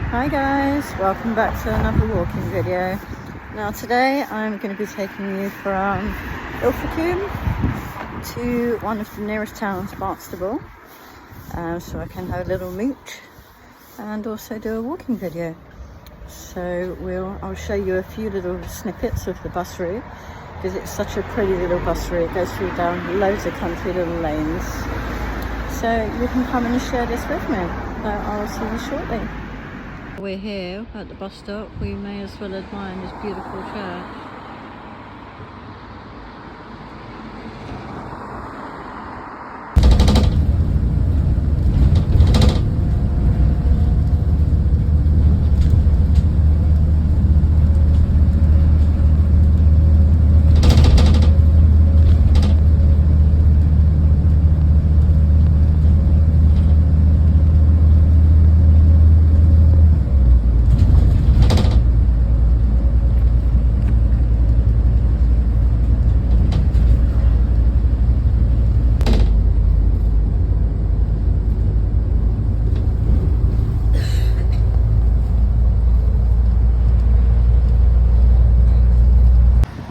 Hi guys, welcome back to another walking video. Now today I'm going to be taking you from Ilfracombe to one of the nearest towns, Barnstaple, so I can have a little mooch and also do a walking video. So I'll show you a few little snippets of the bus route because it's such a pretty little bus route. It goes through down loads of country little lanes. So you can come and share this with me. I'll see you shortly. We're here at the bus stop. We may as well admire this beautiful chair.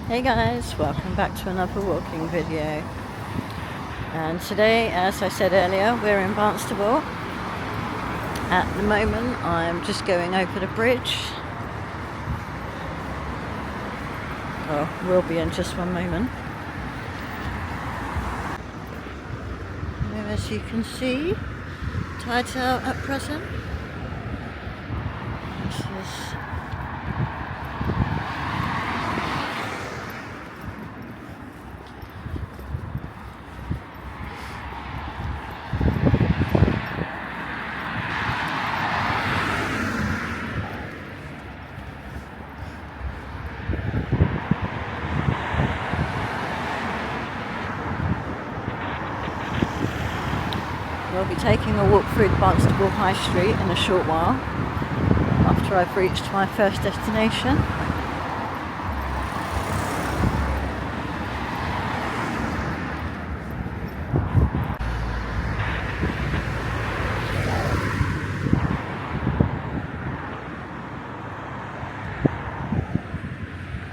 Hey guys, welcome back to another walking video. And today, as I said earlier, we're in Barnstaple. At the moment I'm just going over the bridge. Oh, we'll be in just one moment. As you can see, tide's out at present. This is We'll be taking a walk through the Barnstaple High Street in a short while, after I've reached my first destination.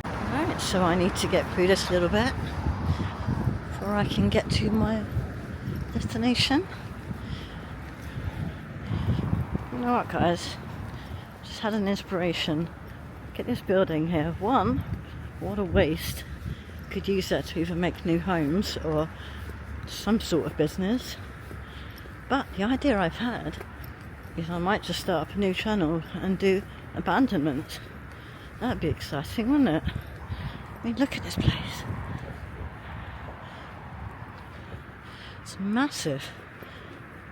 Alright, so I need to get through this little bit before I can get to my destination. You know what guys, just had an inspiration. Get this building here. One, what a waste. Could use that to either make new homes or some sort of business. But the idea I've had is I might just start up a new channel and do abandonment. That'd be exciting, wouldn't it? I mean, look at this place. It's massive.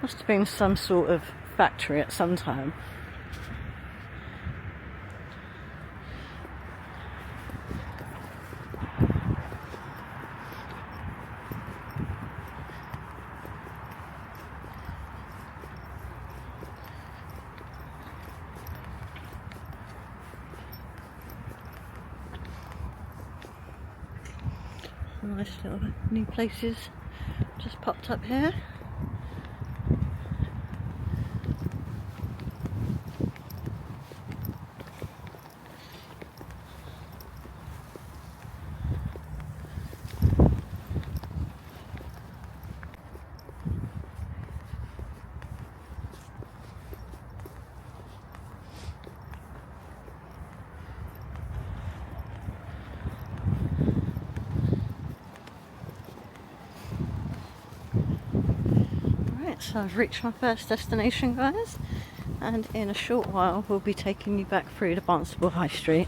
Must have been some sort of factory at some time. Nice little new places just popped up here. So I've reached my first destination guys, and in a short while we'll be taking you back through the Barnstaple High Street.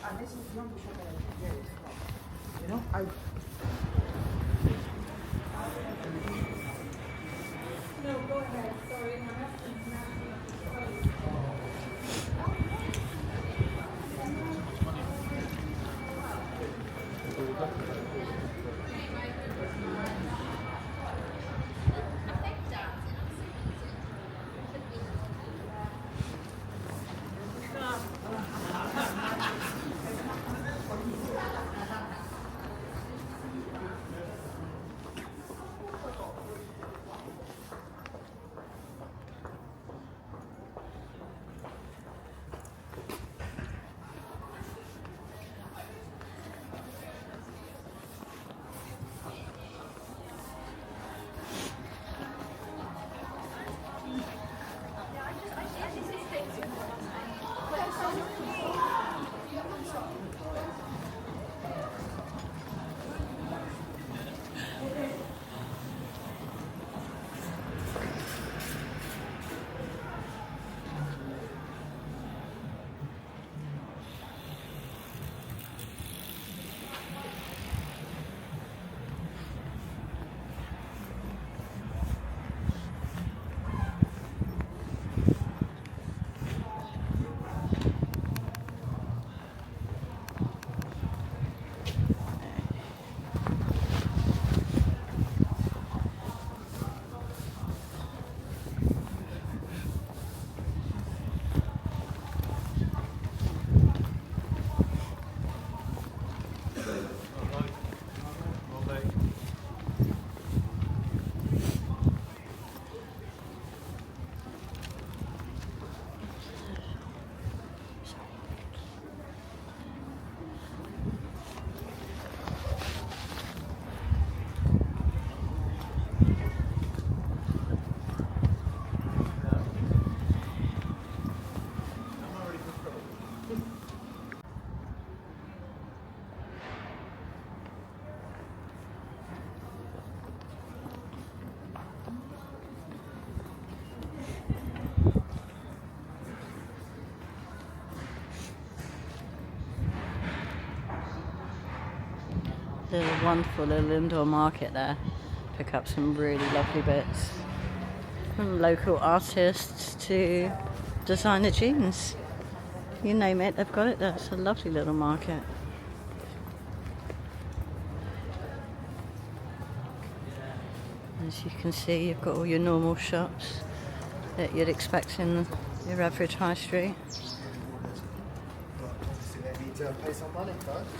You know, I. No, go ahead. Sorry, my husband's There's a wonderful little indoor market there. Pick up some really lovely bits. From local artists to designer jeans. You name it, they've got it there. It's a lovely little market. As you can see, you've got all your normal shops that you'd expect in your average high street. Obviously, they need to pay some money first.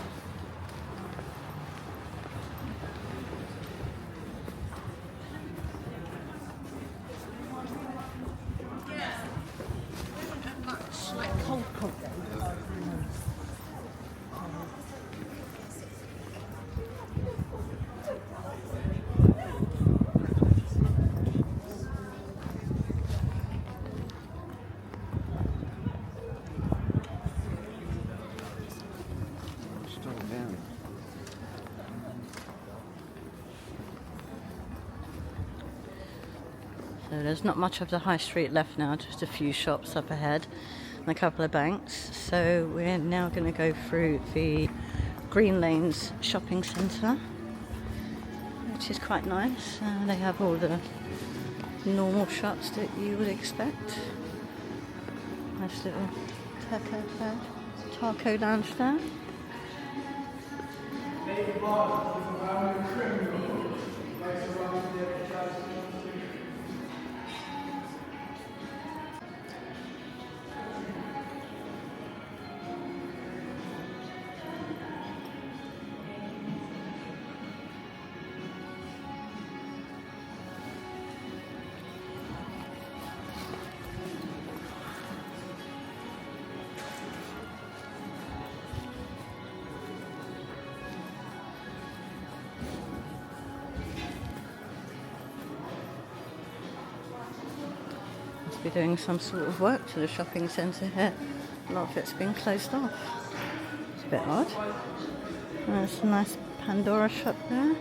So there's not much of the high street left now, just a few shops up ahead and a couple of banks. So we're now going to go through the Green Lanes shopping centre, which is quite nice. They have all the normal shops that you would expect. Nice little taco lounge there. Be doing some sort of work to the shopping centre here. A lot of it's been closed off. It's a bit odd. There's a nice Pandora shop there.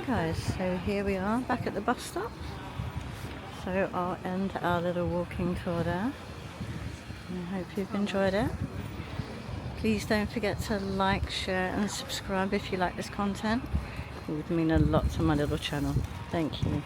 Guys, so here we are back at the bus stop, so I'll end our little walking tour there. I hope you've enjoyed it. Please don't forget to like, share and subscribe if you like this content. It would mean a lot to my little channel. Thank you.